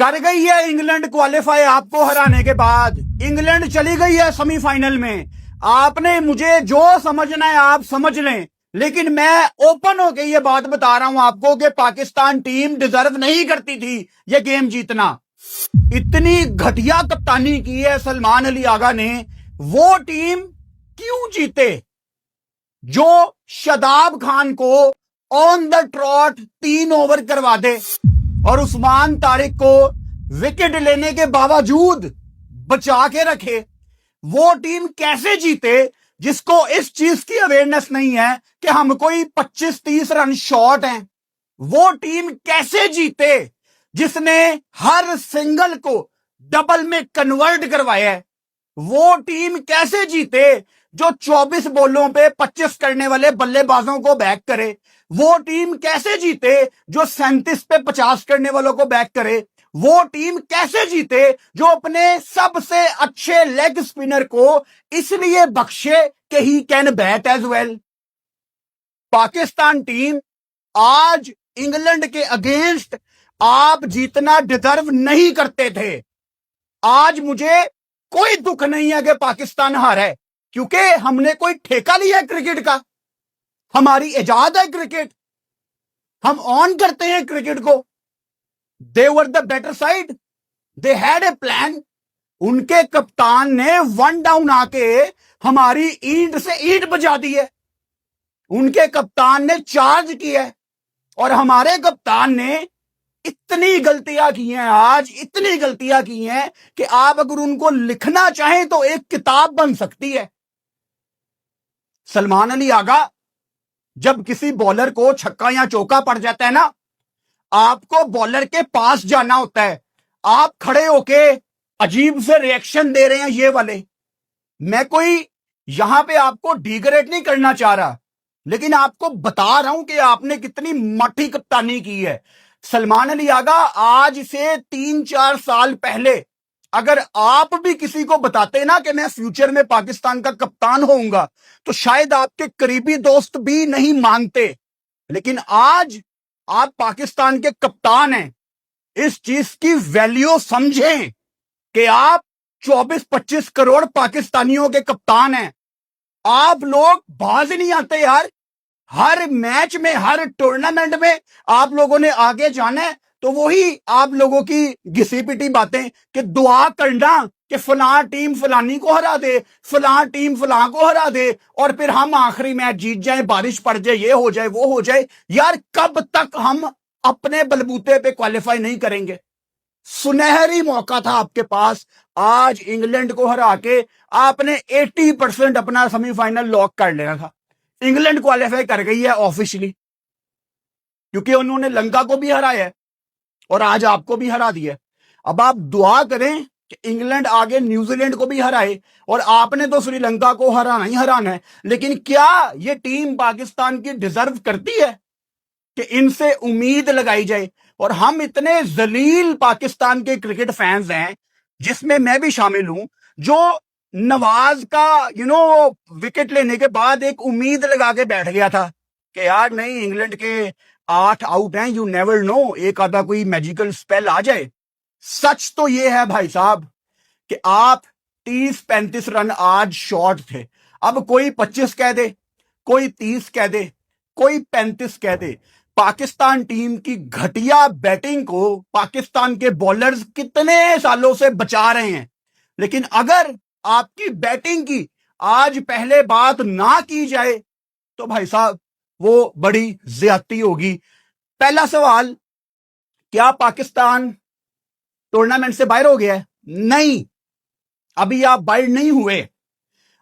कर गई है इंग्लैंड क्वालिफाई आपको हराने के बाद। इंग्लैंड चली गई है सेमीफाइनल में। आपने मुझे जो समझना है आप समझ लें, लेकिन मैं ओपन होकर ये बात बता रहा हूं आपको कि पाकिस्तान टीम डिजर्व नहीं करती थी ये गेम जीतना। इतनी घटिया कप्तानी की है सलमान अली आगा ने। वो टीम क्यों जीते जो शादाब खान को ऑन द ट्रॉट 3 ओवर करवा दे और उस्मान तारिक को विकेट लेने के बावजूद बचा के रखे। वो टीम कैसे जीते जिसको इस चीज की अवेयरनेस नहीं है कि हम कोई 25-30 रन शॉर्ट हैं। वो टीम कैसे जीते जिसने हर सिंगल को डबल में कन्वर्ट करवाया है। वो टीम कैसे जीते जो 24 बॉलों पे 25 करने वाले बल्लेबाजों को बैक करे। वो टीम कैसे जीते जो 37 पे 50 करने वालों को बैक करे। वो टीम कैसे जीते जो अपने सबसे अच्छे लेग स्पिनर को इसलिए बख्शे कि he can bat as well. Pakistan team आज इंग्लैंड के अगेंस्ट आप जीतना डिजर्व नहीं करते थे। आज मुझे कोई दुख नहीं है कि पाकिस्तान हारा है, क्योंकि हमने कोई ठेका लिया है क्रिकेट का। हमारी इजाद है क्रिकेट, हम ऑन करते हैं क्रिकेट को। They were the better side, they had a plan. उनके कप्तान ने 1 डाउन आके हमारी ईंट से ईंट बजा दी है। उनके कप्तान ने चार्ज किया है और हमारे कप्तान ने इतनी गलतियां की हैं, आज इतनी गलतियां की हैं कि आप अगर उनको लिखना चाहें तो एक किताब बन सकती है। सलमान अली आगा, जब किसी बॉलर को छक्का या चौका पड़ जाता है ना, आपको बॉलर के पास जाना होता है। आप खड़े होके अजीब से रिएक्शन दे रहे हैं ये वाले। मैं कोई यहां पे आपको डिग्रेड नहीं करना चाह रहा, लेकिन आपको बता रहा हूं कि आपने कितनी मठी कप्तानी की है। सलमान अली आगा, आज से 3-4 साल पहले अगर आप भी किसी को बताते ना कि मैं फ्यूचर में पाकिस्तान का कप्तान होऊंगा, तो शायद आपके करीबी दोस्त भी नहीं मानते। लेकिन आज आप पाकिस्तान के कप्तान हैं। इस चीज की वैल्यू समझें कि आप 24-25 करोड़ पाकिस्तानियों के कप्तान हैं। आप लोग बाज नहीं आते यार। हर मैच में, हर टूर्नामेंट में आप लोगों ने आगे जाना है, तो वही आप लोगों की घिसी पिटी बातें कि दुआ करना कि फलां टीम फलानी को हरा दे, फलां टीम फलां को हरा दे, और फिर हम आखिरी मैच जीत जाए, बारिश पड़ जाए, ये हो जाए, वो हो जाए। यार कब तक हम अपने बलबूते पे क्वालिफाई नहीं करेंगे? सुनहरी मौका था आपके पास। आज इंग्लैंड को हरा के आपने 80% अपना सेमीफाइनल लॉक कर लेना था। इंग्लैंड क्वालिफाई कर गई है ऑफिशियली, क्योंकि उन्होंने लंका को भी हराया है और आज आपको भी हरा दिया। अब आप दुआ करें कि इंग्लैंड आगे न्यूजीलैंड को भी हराए, और आपने तो श्रीलंका को हराना ही हराना है। लेकिन क्या ये टीम पाकिस्तान की डिजर्व करती है कि इनसे उम्मीद लगाई जाए? और हम इतने जलील पाकिस्तान के क्रिकेट फैंस हैं, जिसमें मैं भी शामिल हूं, जो नवाज का विकेट लेने के बाद एक उम्मीद लगा के बैठ गया था कि यार नहीं, इंग्लैंड के 8 आउट हैं, यू नेवर नो, एक आधा कोई मैजिकल स्पेल आ जाए। सच तो ये है भाई साहब कि आप 30-35 रन आज शॉर्ट थे। अब कोई 25 कह दे, कोई 30 कह दे, कोई 35 कह दे, पाकिस्तान टीम की घटिया बैटिंग को पाकिस्तान के बॉलर्स कितने सालों से बचा रहे हैं। लेकिन अगर आपकी बैटिंग की आज पहले बात ना की जाए तो भाई साहब वो बड़ी ज्यादती होगी। पहला सवाल, क्या पाकिस्तान टूर्नामेंट से बाहर हो गया है? नहीं, अभी आप बाहर नहीं हुए।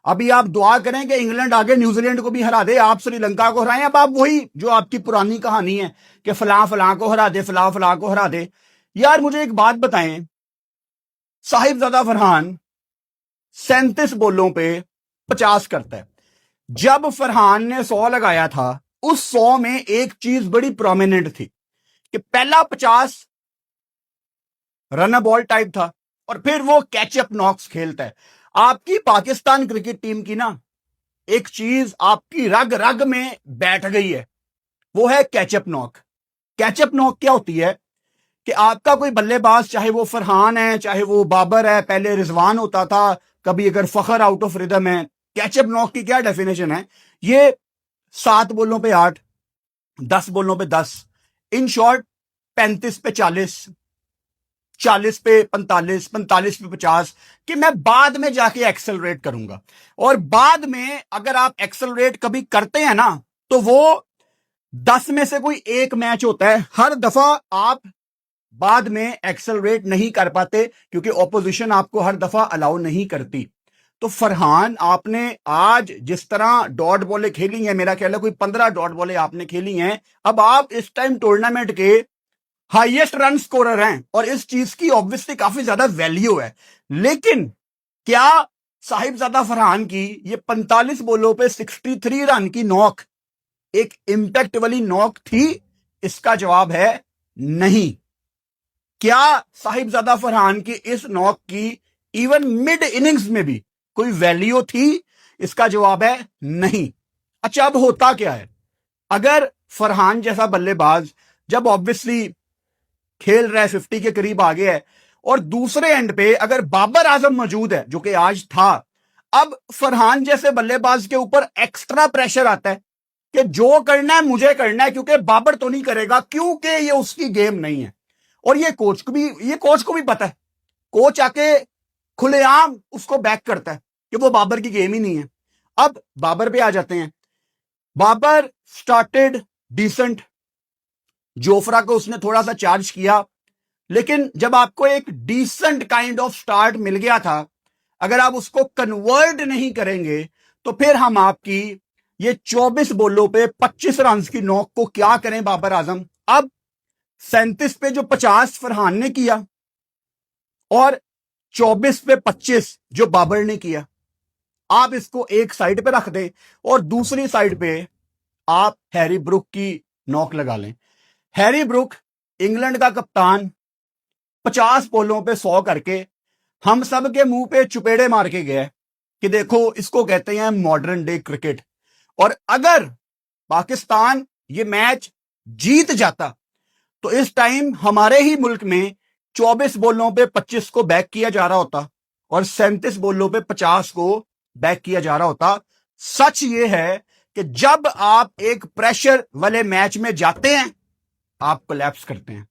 अभी आप दुआ करें कि इंग्लैंड आगे न्यूजीलैंड को भी हरा दे, आप श्रीलंका को हराएं। अब आप वही जो आपकी पुरानी कहानी है कि फलां फलां को हरा दे, फलां फलां को हरा दे। यार मुझे एक बात बताएं, साहिबजादा फरहान 37 बॉलों पे 50 करता है। जब फरहान ने 100 लगाया था, उस 100 में एक चीज बड़ी प्रोमिनेंट थी कि पहला 50 रन बॉल टाइप था और फिर वो कैचअप नॉक्स खेलता है। आपकी पाकिस्तान क्रिकेट टीम की ना एक चीज आपकी रग रग में बैठ गई है, वो है कैचअप नॉक। कैचअप नॉक क्या होती है कि आपका कोई बल्लेबाज, चाहे वो फरहान है, चाहे वो बाबर है, पहले रिजवान होता था, कभी अगर फखर आउट ऑफ रिदम है, कैचअप नॉक की क्या डेफिनेशन है, ये 7 बॉलों पे 8, 10 बॉलों पे 10, इन शॉर्ट 35 पे 40, 40 पे 45, 45 पे 50, कि मैं बाद में जाके एक्सेलरेट करूंगा। और बाद में अगर आप एक्सेलरेट कभी करते हैं ना, तो वो 10 में से कोई एक मैच होता है, हर दफा आप बाद में एक्सेलरेट नहीं कर पाते क्योंकि ऑपोजिशन आपको हर दफा अलाउ नहीं करती। तो फरहान, आपने आज जिस तरह डॉट बॉलें खेली हैं, मेरा ख्याल है कोई 15 डॉट बॉलें आपने खेली हैं, अब आप इस टाइम टूर्नामेंट के हाईएस्ट रन स्कोरर हैं और इस चीज की ऑब्वियसली काफी ज्यादा वैल्यू है। लेकिन क्या साहिबजादा फरहान की ये 45 बॉलों पे 63 रन की नॉक एक इंपैक्ट वाली नॉक थी? इसका जवाब है नहीं। क्या साहिबजादा फरहान की इस नॉक की इवन मिड इनिंग्स में भी कोई वैल्यू थी? इसका जवाब है नहीं। अच्छा, अब होता क्या है, अगर फरहान जैसा बल्लेबाज जब ऑब्वियसली खेल रहा है, 50 के करीब आ गया है, और दूसरे एंड पे अगर बाबर आजम मौजूद है, जो कि आज था, अब फरहान जैसे बल्लेबाज के ऊपर एक्स्ट्रा प्रेशर आता है कि जो करना है मुझे करना है, क्योंकि बाबर तो नहीं करेगा, क्योंकि ये उसकी गेम नहीं है। और ये कोच को भी पता है। कोच आके खुलेआम उसको बैक करता है कि वो बाबर की गेम ही नहीं है। अब बाबर पे आ जाते हैं। बाबर स्टार्टेड डिसेंट, जोफ्रा को उसने थोड़ा सा चार्ज किया, लेकिन जब आपको एक डिसेंट काइंड ऑफ स्टार्ट मिल गया था, अगर आप उसको कन्वर्ट नहीं करेंगे तो फिर हम आपकी ये 24 बॉलों पे 25 रन की नॉक को क्या करें बाबर आजम। अब 37 पे जो 50 फरहान ने किया और 24 पे 25 जो बाबर ने किया, आप इसको एक साइड पे रख दें और दूसरी साइड पे आप हैरी ब्रुक की नॉक लगा लें। हैरी ब्रुक इंग्लैंड का कप्तान 50 बॉलों पे 100 करके हम सब के मुंह पे चुपेड़े मार के गया कि देखो, इसको कहते हैं मॉडर्न डे क्रिकेट। और अगर पाकिस्तान ये मैच जीत जाता तो इस टाइम हमारे ही मुल्क में 24 बॉलों पे 25 को बैक किया जा रहा होता और 37 बॉलों पे 50 को बैक किया जा रहा होता। सच ये है कि जब आप एक प्रेशर वाले मैच में जाते हैं, आप कोलैप्स करते हैं।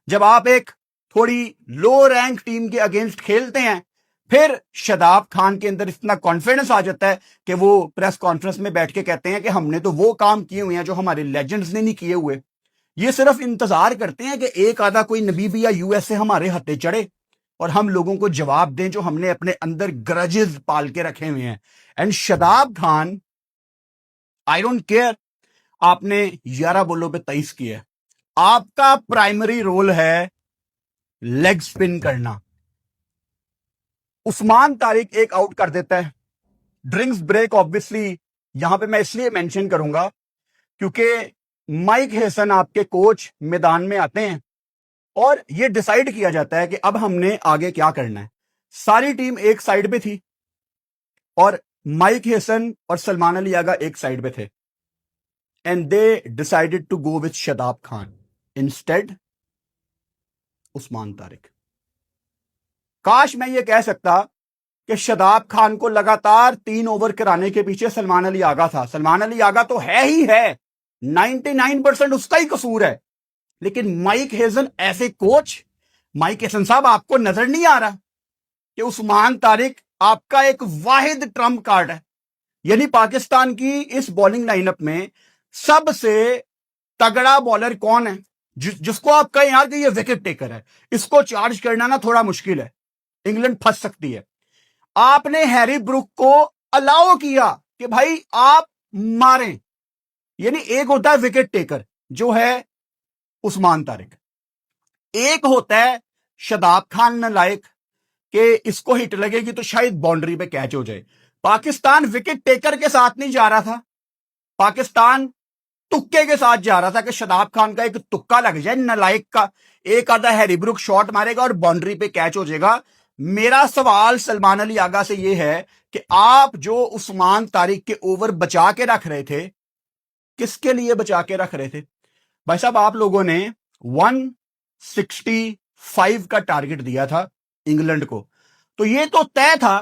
जब आप एक थोड़ी लो रैंक टीम के अगेंस्ट खेलते हैं, फिर शादाब खान के अंदर इतना कॉन्फिडेंस आ जाता है कि वो प्रेस कॉन्फ्रेंस में बैठ के कहते हैं कि हमने तो वो काम किए हुए हैं जो हमारे लेजेंड्स ने नहीं किए हुए। ये सिर्फ इंतजार करते हैं कि एक आधा कोई नबीबी या यूएसए हमारे हत्थे चढ़े और हम लोगों को जवाब दें जो हमने अपने अंदर ग्रजेस पाल के रखे हुए हैं। And Shadab Khan, I don't care आपने 11 बॉलों पे 23 किया, आपका प्राइमरी रोल है लेग स्पिन करना। उस्मान तारिक एक आउट कर देता है, ड्रिंक्स ब्रेक ऑब्वियसली यहां पे मैं इसलिए मेंशन करूंगा क्योंकि माइक हेसन आपके कोच मैदान में आते हैं और ये डिसाइड किया जाता है कि अब हमने आगे क्या करना है। सारी टीम एक साइड पे थी और माइक हेसन और सलमान अली आगा एक साइड पे थे, and they decided to go with Shadab Khan instead Usman Tariq. काश मैं ये कह सकता कि शादाब खान को लगातार 3 ओवर कराने के पीछे सलमान अली आगा था। सलमान अली आगा तो है ही है, 99% उसका ही कसूर है, लेकिन माइक हेसन ऐसे कोच, माइक हेसन साहब आपको नजर नहीं आ रहा कि उस्मान तारिक आपका एक वाहिद ट्रम्प कार्ड है? यानी पाकिस्तान की इस बॉलिंग लाइनअप में सबसे तगड़ा बॉलर कौन है जिसको आप कहें यार कि ये विकेट टेकर है, इसको चार्ज करना ना थोड़ा मुश्किल है, इंग्लैंड फंस सकती है। आपने हैरी ब्रुक को अलाउ किया कि भाई आप मारें। यानी एक होता है विकेट टेकर जो है उस्मान तारिक, एक होता है शादाब खान नालायक कि इसको हिट लगेगी तो शायद बाउंड्री पे कैच हो जाए। पाकिस्तान विकेट टेकर के साथ नहीं जा रहा था, पाकिस्तान तुक्के के साथ जा रहा था कि शादाब खान का एक तुक्का लग जाए, नालायक का एक आधा हैरी ब्रुक शॉट मारेगा और बाउंड्री पे कैच हो जाएगा। मेरा सवाल सलमान अली आगा से यह है कि आप जो उस्मान तारिक के ओवर बचा के रख रहे थे, किसके लिए बचा के रख रहे थे? भाई साहब, आप लोगों ने 1 65 का टारगेट दिया था इंग्लैंड को। तो ये तो तय था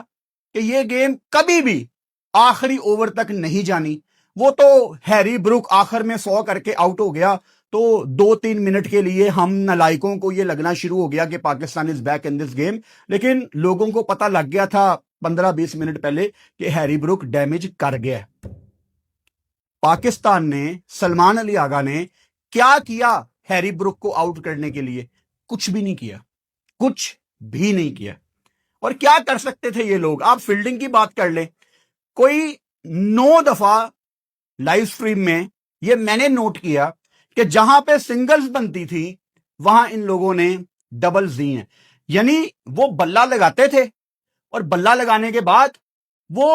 कि ये गेम कभी भी आखिरी ओवर तक नहीं जानी। वो तो हैरी ब्रुक आखिर में 100 करके आउट हो गया, तो 2-3 मिनट के लिए हम नालायकों को ये लगना शुरू हो गया कि Pakistan is back in this game. लेकिन लोगों को पता लग गया था 15-20 मिनट पहले कि हैरी ब्रुक डैमेज कर गया। पाकिस्तान ने, सलमान अली आगा ने क्या किया हैरी ब्रुक को आउट करने के लिए? कुछ भी नहीं किया, कुछ भी नहीं किया। और क्या कर सकते थे ये लोग? आप फील्डिंग की बात कर ले, कोई 9 दफा लाइव स्ट्रीम में ये मैंने नोट किया कि जहां पे सिंगल्स बनती थी वहां इन लोगों ने डबल्स दी हैं। यानी वो बल्ला लगाते थे और बल्ला लगाने के बाद वो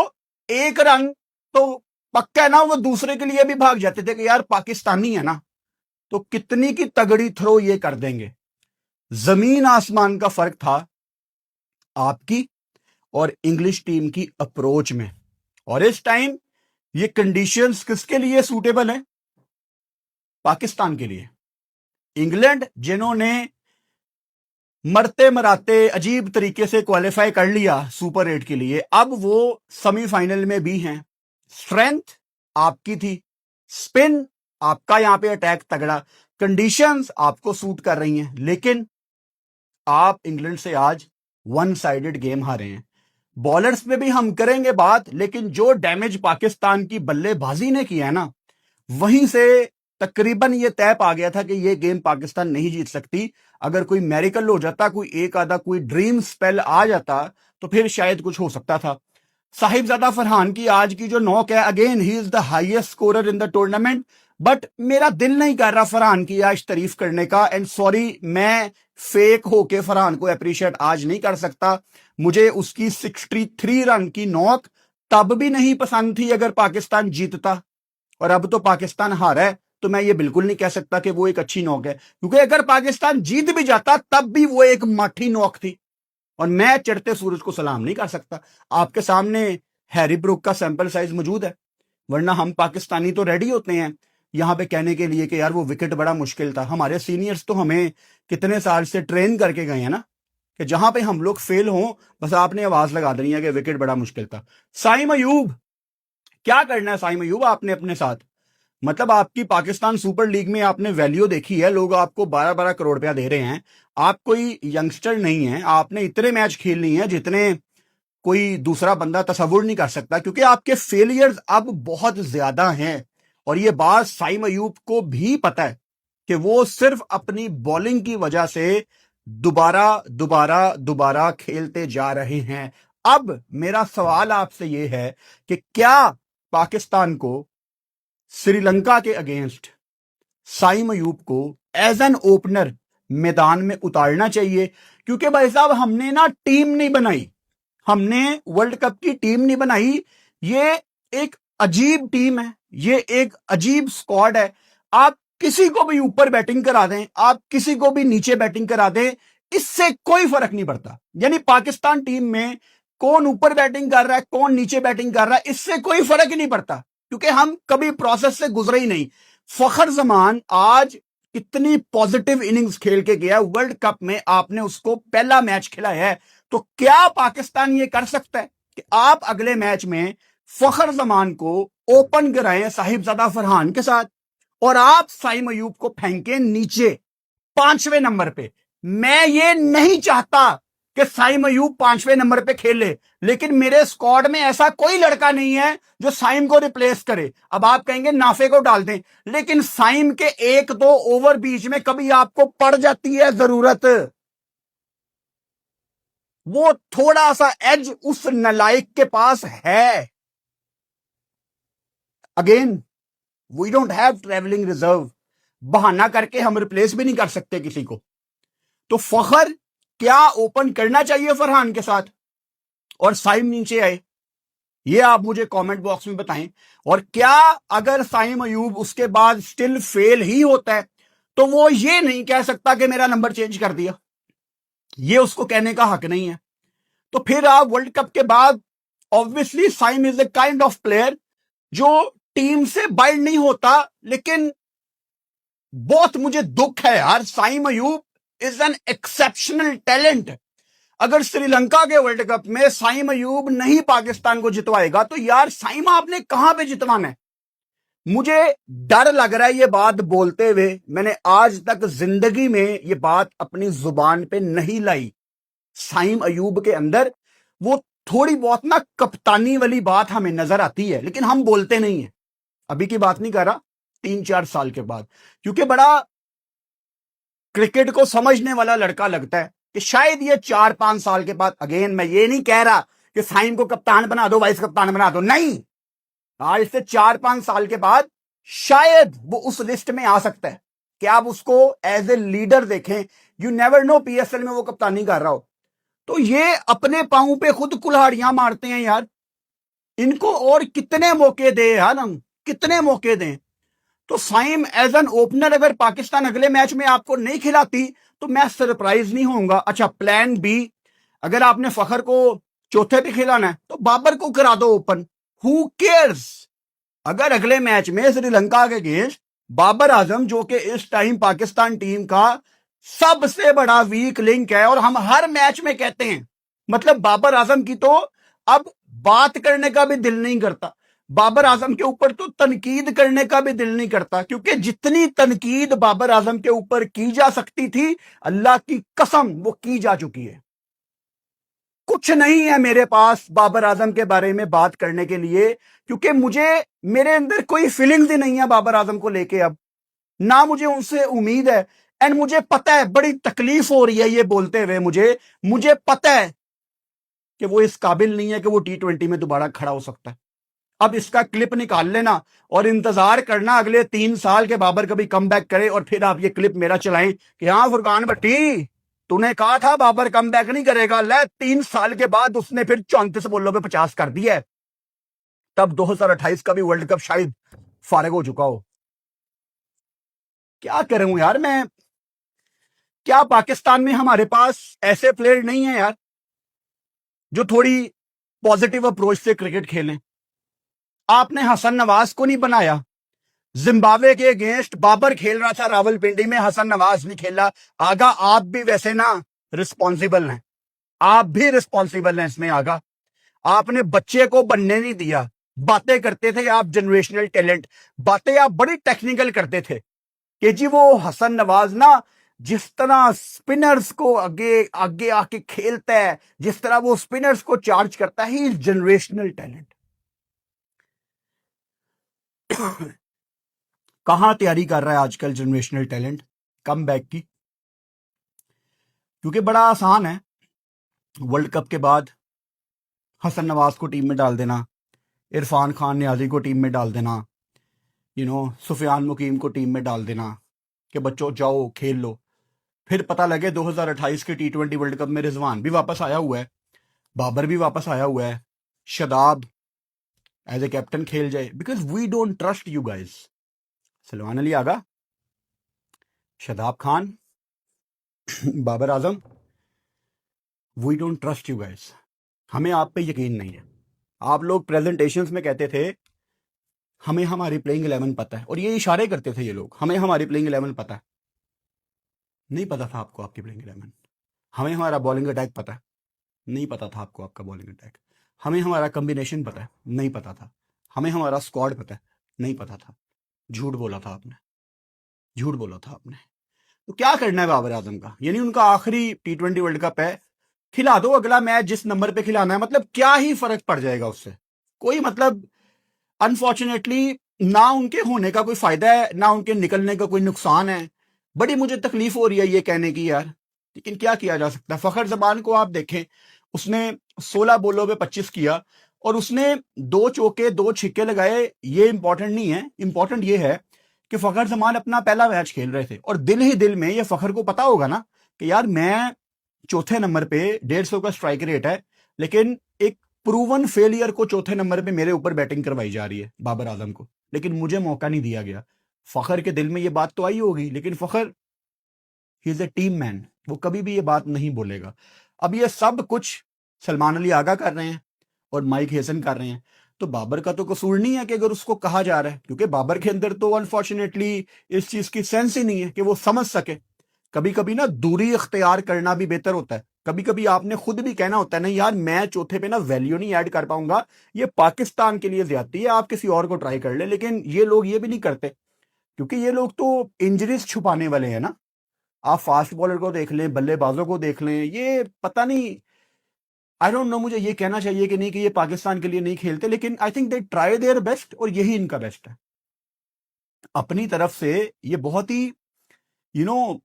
एक रन तो पक्का है ना, वो दूसरे के लिए भी भाग जाते थे कि यार पाकिस्तानी है ना, तो कितनी की तगड़ी थ्रो ये कर देंगे। जमीन आसमान का फर्क था आपकी और इंग्लिश टीम की अप्रोच में। और इस टाइम ये कंडीशंस किसके लिए सूटेबल है? पाकिस्तान के लिए। इंग्लैंड जिन्होंने मरते मराते अजीब तरीके से क्वालिफाई कर लिया सुपर 8 के लिए, अब वो सेमीफाइनल में भी हैं। स्ट्रेंथ आपकी थी, स्पिन आपका, यहां पे अटैक तगड़ा, कंडीशंस आपको सूट कर रही हैं, लेकिन आप इंग्लैंड से आज वन साइडेड गेम हारे हैं। बॉलर्स पे भी हम करेंगे बात, लेकिन जो डैमेज पाकिस्तान की बल्लेबाजी ने किया है ना, वहीं से तकरीबन ये तय पा गया था कि ये गेम पाकिस्तान नहीं जीत सकती। अगर कोई मैरिकल हो जाता, कोई एक आधा कोई ड्रीम स्पेल आ जाता, तो फिर शायद कुछ हो सकता था। साहिबजादा फरहान की आज की जो नॉक है, again he is the highest scorer in the tournament, but मेरा दिल नहीं कर रहा फरहान की आज तारीफ करने का। एंड सॉरी, मैं फेक होके फरहान को अप्रिशिएट आज नहीं कर सकता। मुझे उसकी 63 रन की नॉक तब भी नहीं पसंद थी अगर पाकिस्तान जीतता, और अब तो पाकिस्तान हारा है तो मैं ये बिल्कुल नहीं कह सकता कि वो एक अच्छी नॉक है, क्योंकि अगर पाकिस्तान जीत भी जाता तब भी वो एक माठी नॉक थी। और मैं चढ़ते सूरज को सलाम नहीं कर सकता। आपके सामने हैरी ब्रुक का सैंपल साइज मौजूद है, वरना हम पाकिस्तानी तो रेडी होते हैं यहां पे कहने के लिए कि यार वो विकेट बड़ा मुश्किल था। हमारे सीनियर्स तो हमें कितने साल से ट्रेन करके गए हैं ना, कि जहां पे हम लोग फेल हों बस आपने आवाज लगा देनी है कि विकेट बड़ा मुश्किल था। साइम अयूब, क्या करना है साइम अयूब आपने अपने साथ? मतलब आपकी पाकिस्तान सुपर लीग में आपने वैल्यू देखी है, लोग आपको 12-12 करोड़ रुपया दे रहे हैं। आप कोई यंगस्टर नहीं है, आपने इतने मैच खेल लिए हैं जितने कोई दूसरा बंदा तस्वुर नहीं कर सकता, क्योंकि आपके फेलियर्स अब बहुत ज्यादा हैं। और ये बात साइम अयूब को भी पता है कि वो सिर्फ अपनी बॉलिंग की वजह से दोबारा दोबारा दोबारा खेलते जा रहे हैं। अब मेरा सवाल आपसे यह है कि क्या पाकिस्तान को श्रीलंका के अगेंस्ट साइम अयूब को एज एन ओपनर मैदान में उतारना चाहिए? क्योंकि भाई साहब हमने ना टीम नहीं बनाई, हमने वर्ल्ड कप की टीम नहीं बनाई। ये एक अजीब टीम है, ये एक अजीब स्क्वाड है। आप किसी को भी ऊपर बैटिंग करा दें, आप किसी को भी नीचे बैटिंग करा दें, इससे कोई फर्क नहीं पड़ता। यानी पाकिस्तान टीम में कौन ऊपर बैटिंग कर रहा है, कौन नीचे बैटिंग कर रहा है, इससे कोई फर्क ही नहीं पड़ता, क्योंकि हम कभी प्रोसेस से गुजरे ही नहीं। फखर जमान आज कितनी पॉजिटिव इनिंग्स खेल के गया वर्ल्ड कप में, आपने उसको पहला मैच खिलाया है। तो क्या पाकिस्तान ये कर सकता है कि आप अगले मैच में फखर जमान को ओपन कराएं साहिबजादा फरहान के साथ, और आप साइम अयूब को फेंकें नीचे 5वें नंबर पे? मैं ये नहीं चाहता कि साइम अयूब 5वें नंबर पे खेले, लेकिन मेरे स्क्वाड में ऐसा कोई लड़का नहीं है जो साइम को रिप्लेस करे। अब आप कहेंगे नाफे को डाल दें, लेकिन साइम के 1-2 ओवर बीच में कभी आपको पड़ जाती है जरूरत, वो थोड़ा सा एज उस नलायक के पास है। Again, we don't have travelling reserve, बहाना करके हम रिप्लेस भी नहीं कर सकते किसी को। तो फखर क्या ओपन करना चाहिए फरहान के साथ और साइम नीचे आए? ये आप मुझे कमेंट बॉक्स में बताएं। और क्या अगर साइम अयूब उसके बाद स्टिल फेल ही होता है तो वो ये नहीं कह सकता कि मेरा नंबर चेंज कर दिया, ये उसको कहने का हक नहीं है। तो फिर आप वर्ल्ड कप के बाद, obviously Saim is a kind of player जो टीम से बाइंड नहीं होता, लेकिन बहुत मुझे दुख है यार, Saim Ayub is an exceptional talent. अगर श्रीलंका के वर्ल्ड कप में साइम अयूब नहीं पाकिस्तान को जितवाएगा तो यार साइम आपने कहां पे जितवाना है? मुझे डर लग रहा है ये बात बोलते हुए। मैंने आज तक जिंदगी में ये बात अपनी जुबान पे नहीं लाई। साइम अयूब के अंदर वो थोड़ी बहुत ना कप्तानी वाली बात हमें नजर आती है, लेकिन हम बोलते नहीं है। अभी की बात नहीं कर रहा, 3-4 साल के बाद, क्योंकि बड़ा क्रिकेट को समझने वाला लड़का लगता है कि शायद ये 4-5 साल के बाद, अगेन मैं ये नहीं कह रहा कि साइम को कप्तान बना दो, वाइस कप्तान बना दो, नहीं, आज से 4-5 साल के बाद शायद वो उस लिस्ट में आ सकता है कि आप उसको एज ए लीडर देखें। यू नेवर नो, पीएसएल में वो कप्तानी कर रहा हो। तो ये अपने पांव पे खुद कुल्हाड़ियां मारते हैं यार। इनको और कितने मौके दे यार, हम कितने मौके दें। तो साइम एज एन ओपनर अगर पाकिस्तान अगले मैच में आपको नहीं खिलाती तो मैं सरप्राइज नहीं होऊंगा। अच्छा, प्लान बी, अगर आपने फखर को चौथे पे खिलाना है तो बाबर को करा दो ओपन, हु केयर्स। अगर अगले मैच में श्रीलंका के अगेंस्ट बाबर आजम, जो कि इस टाइम पाकिस्तान टीम का सबसे बड़ा वीक लिंक है, और हम हर मैच में कहते हैं, मतलब बाबर आजम की तो अब बात करने का भी दिल नहीं करता, बाबर आजम के ऊपर तो तनकीद करने का भी दिल नहीं करता, क्योंकि जितनी तनकीद बाबर आजम के ऊपर की जा सकती थी, अल्लाह की कसम वो की जा चुकी है। कुछ नहीं है मेरे पास बाबर आजम के बारे में बात करने के लिए, क्योंकि मेरे अंदर कोई फीलिंग्स ही नहीं है बाबर आजम को लेके, अब ना मुझे उनसे उम्मीद है। एंड मुझे पता है, बड़ी तकलीफ हो रही है ये बोलते हुए, मुझे पता है कि वो इस काबिल नहीं है कि वो T20 में दोबारा खड़ा हो सकता है। अब इसका क्लिप निकाल लेना और इंतजार करना अगले 3 साल के बाबर कभी कम बैक करे, और फिर आप ये क्लिप मेरा चलाएं कि हाँ फुरकान भट्टी, तूने कहा था बाबर कम बैक नहीं करेगा, ले 3 साल के बाद उसने फिर 34 बॉलों पे 50 कर दिया है। तब 2028 का भी वर्ल्ड कप शायद फारिग हो चुका हो। क्या करूं यार मैं? क्या पाकिस्तान में हमारे पास ऐसे प्लेयर नहीं है यार जो थोड़ी पॉजिटिव अप्रोच से क्रिकेट खेलें? आपने हसन नवाज को नहीं बनाया। जिम्बाब्वे के अगेंस्ट बाबर खेल रहा था रावलपिंडी में, हसन नवाज नहीं खेला। आगा आप भी वैसे ना रिस्पॉन्सिबल हैं, आप भी रिस्पॉन्सिबल हैं इसमें। आगा आपने बच्चे को बनने नहीं दिया। बातें करते थे आप जनरेशनल टैलेंट, बातें आप बड़ी टेक्निकल करते थे कि जी वो हसन नवाज ना जिस तरह स्पिनर्स को आगे आगे आके खेलता है, जिस तरह वो स्पिनर्स को चार्ज करता है, ही इज जनरेशनल टैलेंट। कहां तैयारी कर रहा है आजकल जनरेशनल टैलेंट कम बैक की? क्योंकि बड़ा आसान है वर्ल्ड कप के बाद हसन नवाज को टीम में डाल देना, इरफान खान नियाजी को टीम में डाल देना, सुफियान मुकीम को टीम में डाल देना कि बच्चों जाओ खेल लो। फिर पता लगे 2028 के T20 वर्ल्ड कप में रिजवान भी वापस आया हुआ है, बाबर भी वापस आया हुआ है, शदाब एज ए कैप्टन खेल जाए, because we don't trust you guys. Salman Ali Agha, Shadab Khan, Babar Azam, we don't trust you guys. हमें आप पे यकीन नहीं है। आप लोग प्रेजेंटेशंस में कहते थे हमें हमारी प्लेइंग 11 पता है, और ये इशारे करते थे ये लोग, हमें हमारी प्लेइंग 11 पता है। नहीं पता था आपको आपकी प्लेइंग 11। हमें हमारा बॉलिंग अटैक पता है, नहीं पता था आपको आपका बॉलिंग अटैक। हमें हमारा कॉम्बिनेशन पता है, नहीं पता था। हमें हमारा स्क्वाड पता है, नहीं पता था। झूठ बोला था आपने, झूठ बोला था आपने। तो क्या करना है बाबर आजम का? यानी उनका आखिरी T20 वर्ल्ड कप है, खिला दो अगला मैच जिस नंबर पे खिलाना है। मतलब क्या ही फर्क पड़ जाएगा उससे? कोई मतलब अनफॉर्चुनेटली ना उनके होने का कोई फायदा है, ना उनके निकलने का कोई नुकसान है। बड़ी मुझे तकलीफ हो रही है ये कहने की यार, लेकिन क्या किया जा सकता है। फखर जमान को आप देखें, उसने 16 बॉलों पे 25 किया और उसने 2 चौके 2 छिक्के लगाए। ये इंपॉर्टेंट नहीं है, इंपॉर्टेंट ये है कि फखर जमान अपना पहला मैच खेल रहे थे और दिल ही दिल में ये फखर को पता होगा ना कि यार मैं चौथे नंबर पे 150 का स्ट्राइक रेट है, लेकिन एक प्रूवन फेलियर को चौथे नंबर पे मेरे ऊपर बैटिंग करवाई जा रही है बाबर आजम को, लेकिन मुझे मौका नहीं दिया गया। फखर के दिल में ये बात तो आई होगी, लेकिन Fakhar he is a team man, वो कभी भी ये बात नहीं बोलेगा। अब ये सब कुछ सलमान अली आगा कर रहे हैं और माइक हेसन कर रहे हैं, तो बाबर का तो कसूर नहीं है कि अगर उसको कहा जा रहा है, क्योंकि बाबर के अंदर तो अनफॉर्चुनेटली इस चीज की सेंस ही नहीं है कि वो समझ सके कभी कभी ना दूरी इख्तियार करना भी बेहतर होता है। कभी कभी आपने खुद भी कहना होता है नहीं यार, मैं चौथे पे ना वैल्यू नहीं ऐड कर पाऊंगा, ये पाकिस्तान के लिए ज्यादती है, आप किसी और को ट्राई कर ले। लेकिन ये लोग ये भी नहीं करते, क्योंकि ये लोग तो इंजरीज छुपाने वाले हैं ना। आप फास्ट बॉलर को देख लें, बल्लेबाजों को देख लें, ये पता नहीं, आई डोंट नो मुझे ये कहना चाहिए कि नहीं कि ये पाकिस्तान के लिए नहीं खेलते, लेकिन I think they try their best और यही इनका बेस्ट है। अपनी तरफ से ये बहुत ही यू नो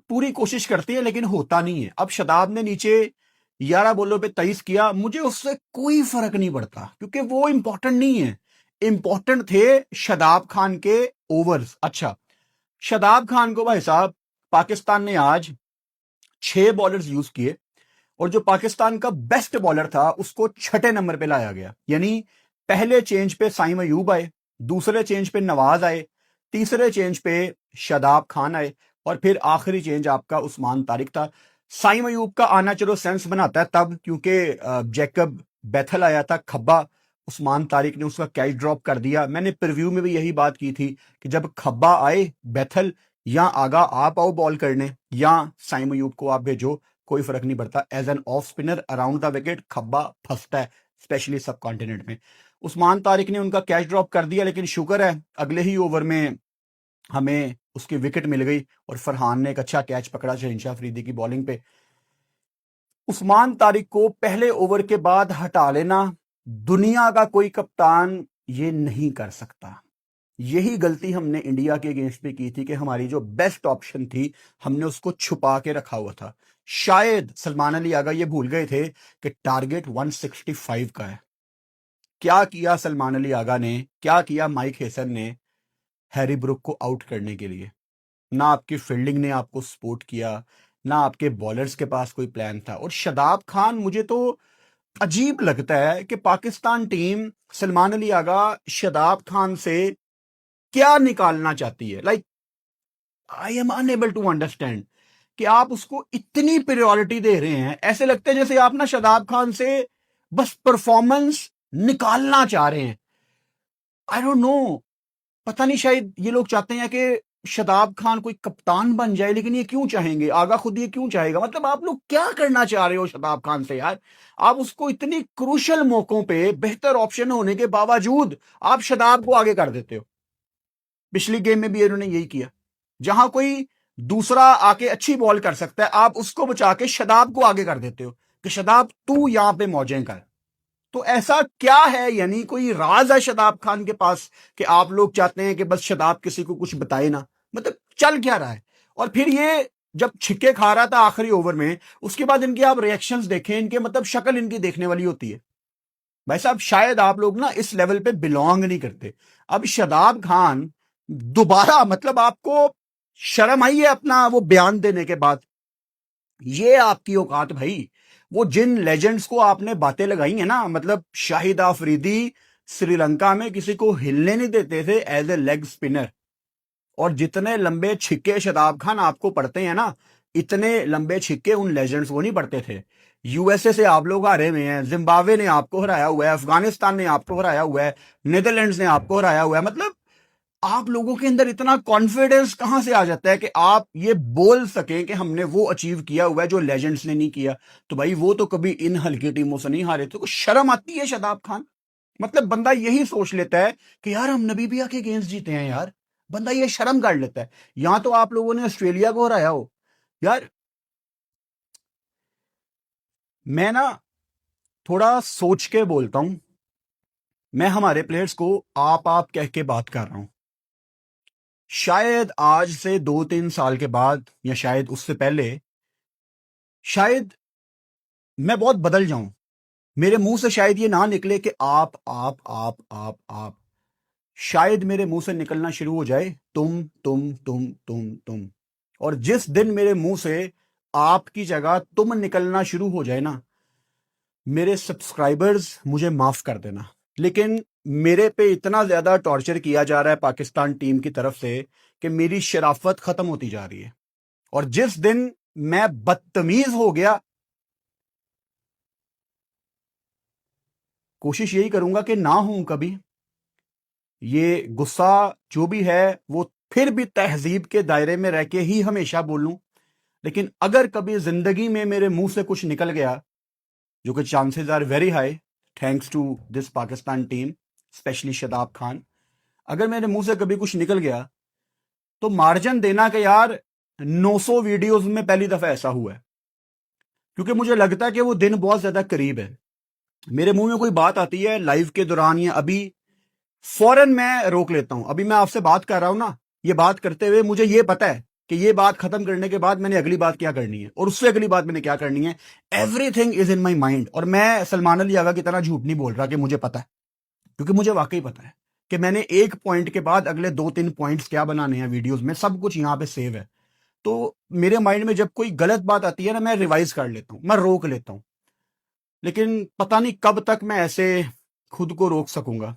पूरी कोशिश करते हैं, लेकिन होता नहीं है। अब शदाब ने नीचे 11 बॉलों पे 23 किया, मुझे उससे कोई फर्क नहीं पड़ता, क्योंकि वो इंपॉर्टेंट नहीं है। इंपॉर्टेंट थे शदाब खान के ओवर्स। अच्छा, शदाब खान को भाई साहब पाकिस्तान ने आज 6 बॉलर्स यूज किए, और जो पाकिस्तान का बेस्ट बॉलर था उसको छठे नंबर पे लाया गया। यानी पहले चेंज पे साइम अयूब आए, दूसरे चेंज पे नवाज आए, तीसरे चेंज पे शदाब खान आए, और फिर आखिरी चेंज आपका उस्मान तारिक था। साइम अयूब का आना चलो सेंस बनाता है तब, क्योंकि जैकब बैथल आया था खब्बा, उस्मान तारिक ने उसका कैच ड्रॉप कर दिया। मैंने प्रीव्यू में भी यही बात की थी कि जब खब्बा आए बैथल, या आगा आप आओ बॉल करने, या साइम अयूब को आप भेजो, कोई फर्क नहीं पड़ता। As an off spinner around the wicket खब्बा फंसता है, स्पेशली सब कॉन्टिनेंट में। उस्मान तारिक ने उनका कैच ड्रॉप कर दिया, लेकिन शुक्र है अगले ही ओवर में हमें उसकी विकेट मिल गई, और फरहान ने एक अच्छा कैच पकड़ा शहनशाह अफरीदी की बॉलिंग पे। उस्मान तारिक को पहले ओवर के बाद हटा लेना दुनिया का कोई कप्तान ये नहीं कर सकता। यही गलती हमने इंडिया के अगेंस्ट भी की थी कि हमारी जो बेस्ट ऑप्शन थी हमने उसको छुपा के रखा हुआ था। शायद सलमान अली आगा ये भूल गए थे कि टारगेट 165 का है। क्या किया सलमान अली आगा ने, क्या किया माइक हेसन ने हैरी ब्रुक को आउट करने के लिए? ना आपकी फील्डिंग ने आपको सपोर्ट किया, ना आपके बॉलर्स के पास कोई प्लान था। और शदाब खान, मुझे तो अजीब लगता है कि पाकिस्तान टीम सलमान अली आगा शदाब खान से क्या निकालना चाहती है। Like I am unable to understand कि आप उसको इतनी प्रायोरिटी दे रहे हैं। ऐसे लगता है जैसे आप ना शदाब खान से बस परफॉर्मेंस निकालना चाह रहे हैं। आई डोंट नो, पता नहीं, शायद ये लोग चाहते हैं कि शदाब खान कोई कप्तान बन जाए, लेकिन ये क्यों चाहेंगे? आगा खुद ये क्यों चाहेगा? मतलब आप लोग क्या करना चाह रहे हो शदाब खान से यार? आप उसको इतनी क्रूशल मौकों पे बेहतर ऑप्शन होने के बावजूद आप शदाब को आगे कर देते हो। पिछली गेम में भी इन्होंने यही किया, जहां कोई दूसरा आके अच्छी बॉल कर सकता है आप उसको बचा के शदाब को आगे कर देते हो कि शदाब तू यहां पे मौजें कर। तो ऐसा क्या है, यानी कोई राज है शदाब खान के पास कि आप लोग चाहते हैं कि बस शदाब किसी को कुछ बताए ना? मतलब चल क्या रहा है? और फिर ये जब छिक्के खा रहा था आखिरी ओवर में, उसके बाद इनके आप रिएक्शंस देखें, इनके मतलब शक्ल इनकी देखने वाली होती है। भाई साहब शायद आप लोग ना इस लेवल पे बिलोंग नहीं करते। अब शदाब खान दोबारा, मतलब आपको शर्म आई है अपना वो बयान देने के बाद? ये आपकी औकात भाई? वो जिन लेजेंड्स को आपने बातें लगाई हैं ना, मतलब शाहिद अफरीदी श्रीलंका में किसी को हिलने नहीं देते थे एज ए लेग स्पिनर, और जितने लंबे छिक्के शदाब खान आपको पड़ते हैं ना, इतने लंबे छिक्के उन लेजेंड्स को नहीं पड़ते थे। यूएसए से आप लोग हारे हुए हैं, जिम्बाब्वे ने आपको हराया हुआ है, अफगानिस्तान ने आपको हराया हुआ है, नीदरलैंड्स ने आपको हराया हुआ है। मतलब आप लोगों के अंदर इतना कॉन्फिडेंस कहां से आ जाता है कि आप ये बोल सकें कि हमने वो अचीव किया हुआ है जो लेजेंड्स ने नहीं किया? तो भाई वो तो कभी इन हल्की टीमों से नहीं हारे, तो शर्म आती है शदाब खान? मतलब बंदा यही सोच लेता है कि यार हम नबीबिया के अगेंस्ट जीते हैं यार, बंदा ये शर्म कर लेता है। यहां तो आप लोगों ने ऑस्ट्रेलिया को हराया हो यार। मैं ना थोड़ा सोच के बोलता हूं, मैं हमारे प्लेयर्स को आप कह के बात कर रहा हूं। शायद आज से 2-3 साल के बाद, या शायद उससे पहले, शायद मैं बहुत बदल जाऊं। मेरे मुंह से शायद ये ना निकले कि आप। शायद मेरे मुंह से निकलना शुरू हो जाए तुम। और जिस दिन मेरे मुंह से आपकी जगह तुम निकलना शुरू हो जाए ना, मेरे सब्सक्राइबर्स मुझे माफ कर देना, लेकिन मेरे पे इतना ज्यादा टॉर्चर किया जा रहा है पाकिस्तान टीम की तरफ से कि मेरी शराफत खत्म होती जा रही है। और जिस दिन मैं बदतमीज हो गया, कोशिश यही करूंगा कि ना हूं कभी। ये गुस्सा जो भी है वो फिर भी तहजीब के दायरे में रह के ही हमेशा बोलूं। लेकिन अगर कभी जिंदगी में मेरे मुंह से कुछ निकल गया, जो कि chances are very high thanks to this Pakistan team, specially Shadab Khan, अगर मेरे मुंह से कभी कुछ निकल गया तो मार्जिन देना कि यार 900 वीडियोस में पहली दफा ऐसा हुआ है, क्योंकि मुझे लगता है कि वो दिन बहुत ज्यादा करीब है। मेरे मुंह में कोई बात आती है लाइव के दौरान या अभी, फौरन मैं रोक लेता हूं। अभी मैं आपसे बात कर रहा हूं ना, ये बात करते हुए मुझे ये पता है कि ये बात खत्म करने के बाद मैंने अगली बात क्या करनी है और उससे अगली बात मैंने क्या करनी है। Everything is in my mind. और मैं सलमान अली आगा की तरह झूठ नहीं बोल रहा कि मुझे पता है, क्योंकि मुझे वाकई पता है कि मैंने एक पॉइंट के बाद अगले 2-3 पॉइंट्स क्या बनाने हैं वीडियोस में, सब कुछ यहां पे सेव है। तो मेरे माइंड में जब कोई गलत बात आती है ना, मैं रिवाइज कर लेता हूं, मैं रोक लेता हूं। लेकिन पता नहीं कब तक मैं ऐसे खुद को रोक सकूंगा।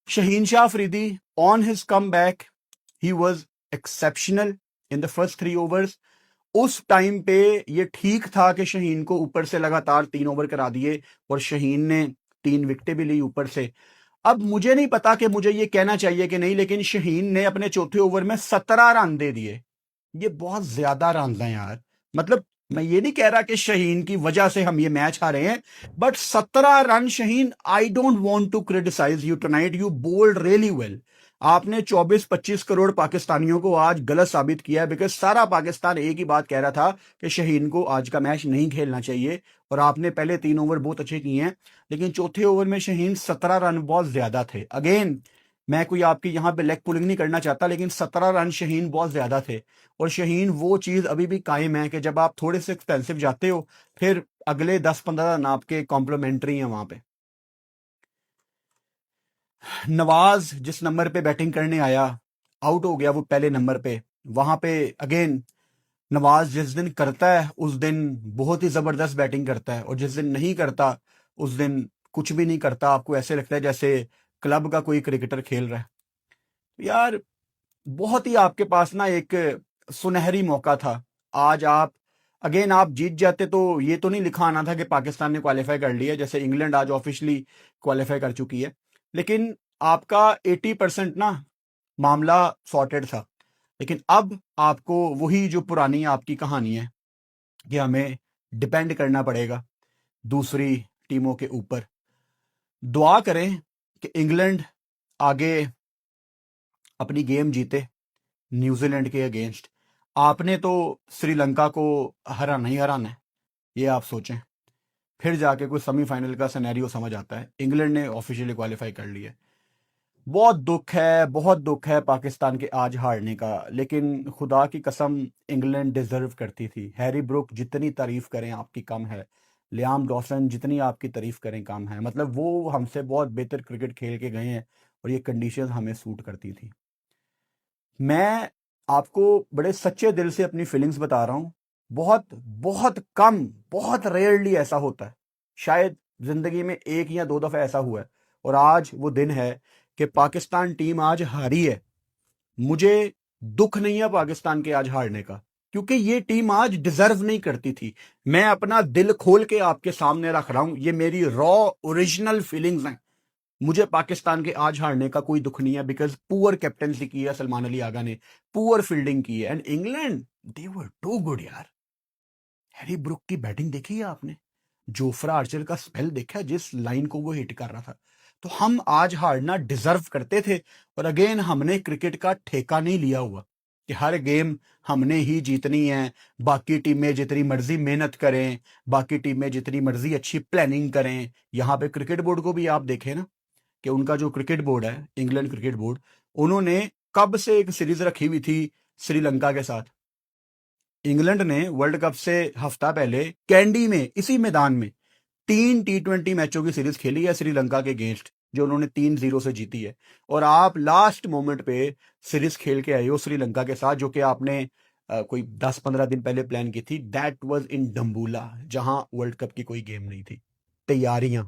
Shaheen Shah Afridi on his come back, he was exceptional in the first 3 overs. उस टाइम पे ये ठीक था कि शहीन को ऊपर से लगातार 3 ओवर करा दिए और शहीन ने 3 विकेटें भी ली ऊपर से। अब मुझे नहीं पता कि मुझे ये कहना चाहिए कि नहीं, लेकिन शहीन ने अपने चौथे ओवर में 17 रन दे दिए। ये बहुत ज्यादा रन हैं यार। मतलब मैं ये नहीं कह रहा कि शहीन की वजह से हम ये मैच हारे हैं, but 17 run Shaheen, I don't want to criticise you tonight, you bowled really well. आपने 24-25 करोड़ पाकिस्तानियों को आज गलत साबित किया है, बिकॉज सारा पाकिस्तान एक ही बात कह रहा था कि शहीन को आज का मैच नहीं खेलना चाहिए। और आपने पहले 3 ओवर बहुत अच्छे किए हैं, लेकिन चौथे ओवर में शहीन 17 रन बहुत ज्यादा थे। अगेन मैं कोई आपकी यहां पे लेग पुलिंग नहीं करना चाहता, लेकिन 17 रन शहीन बहुत ज्यादा थे। और शहीन वो चीज अभी भी कायम है कि जब आप थोड़े से एक्सपेंसिव जाते हो, फिर अगले 10-15 रन आपके कॉम्प्लीमेंट्री हैं वहां पे। नवाज जिस नंबर पे बैटिंग करने आया, आउट हो गया वो पहले नंबर पे। वहां पे अगेन नवाज जिस दिन करता है उस दिन बहुत ही जबरदस्त बैटिंग करता है, और जिस दिन नहीं करता उस दिन कुछ भी नहीं करता। आपको ऐसे लगता है जैसे क्लब का कोई क्रिकेटर खेल रहा है। यार बहुत ही आपके पास ना एक सुनहरी मौका था। आज आप अगेन आप जीत जाते तो ये तो नहीं लिखा आना था कि पाकिस्तान ने क्वालिफाई कर लिया, जैसे इंग्लैंड आज ऑफिशियली क्वालिफाई कर चुकी है। लेकिन आपका 80% ना मामला सॉर्टेड था। लेकिन अब आपको वही जो पुरानी आपकी कहानी है कि हमें डिपेंड करना पड़ेगा दूसरी टीमों के ऊपर। दुआ करें कि इंग्लैंड आगे अपनी गेम जीते न्यूजीलैंड के अगेंस्ट। आपने तो श्रीलंका को हराना ही हराना है, ये आप सोचें, फिर जाके कोई सेमीफाइनल का सिनेरियो समझ आता है। इंग्लैंड ने ऑफिशियली क्वालिफाई कर लिया है। बहुत दुख है, बहुत दुख है पाकिस्तान के आज हारने का, लेकिन खुदा की कसम इंग्लैंड डिजर्व करती थी। हैरी ब्रुक जितनी तारीफ करें आपकी कम है, लियाम डॉसन जितनी आपकी तारीफ करें कम है। मतलब वो हमसे बहुत बेहतर क्रिकेट खेल के गए हैं और ये कंडीशंस हमें सूट करती थी। मैं आपको बड़े सच्चे दिल से अपनी फीलिंग्स बता रहा हूं। बहुत बहुत कम, बहुत रेयरली ऐसा होता है, शायद जिंदगी में 1 या 2 दफा ऐसा हुआ है। और आज वो दिन है कि पाकिस्तान टीम आज हारी है। मुझे दुख नहीं है पाकिस्तान के आज हारने का, क्योंकि ये टीम आज डिजर्व नहीं करती थी। मैं अपना दिल खोल के आपके सामने रख रहा हूं, ये मेरी रॉ ओरिजिनल फीलिंग्स हैं। मुझे पाकिस्तान के आज हारने का कोई दुख नहीं है, बिकॉज पुअर कैप्टनसी की है सलमान अली आगा ने, पुअर फील्डिंग की है। And England they were too good यार। हैरी ब्रुक की बैटिंग देखी है आपने? जोफ्रा आर्चर का स्पेल देखा जिस लाइन को वो हिट कर रहा था? तो हम आज हारना डिजर्व करते थे। और अगेन हमने क्रिकेट का ठेका नहीं लिया हुआ कि हर गेम हमने ही जीतनी है। बाकी टीमें जितनी मर्जी मेहनत करें, बाकी टीमें जितनी मर्जी अच्छी प्लानिंग करें। यहां पे क्रिकेट बोर्ड को भी आप देखें ना, कि उनका जो क्रिकेट बोर्ड है, इंग्लैंड क्रिकेट बोर्ड, उन्होंने कब से एक सीरीज रखी हुई थी श्रीलंका के साथ। इंग्लैंड ने वर्ल्ड कप से हफ्ता पहले कैंडी में, इसी मैदान में 3 T20 मैचों की सीरीज खेली है श्रीलंका के अगेंस्ट, जो उन्होंने 3-0 से जीती है। और आप लास्ट मोमेंट पे सीरीज खेल के आए हो श्रीलंका के साथ, जो कि आपने कोई 10-15 दिन पहले प्लान की थी। दैट वाज इन डम्बूला, जहां वर्ल्ड कप की कोई गेम नहीं थी। तैयारियां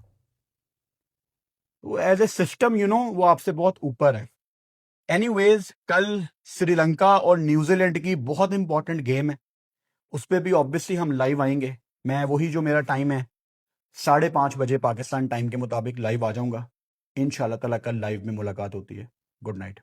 वो एज ए सिस्टम वो आपसे बहुत ऊपर है। एनीवेज, कल श्रीलंका और न्यूजीलैंड की बहुत इंपॉर्टेंट गेम है, उस पर भी ऑब्वियसली हम लाइव आएंगे। मैं वही जो मेरा टाइम है 5:30 बजे पाकिस्तान टाइम के मुताबिक लाइव आ जाऊंगा। इंशाल्लाह ताला कल लाइव में मुलाकात होती है। Good night.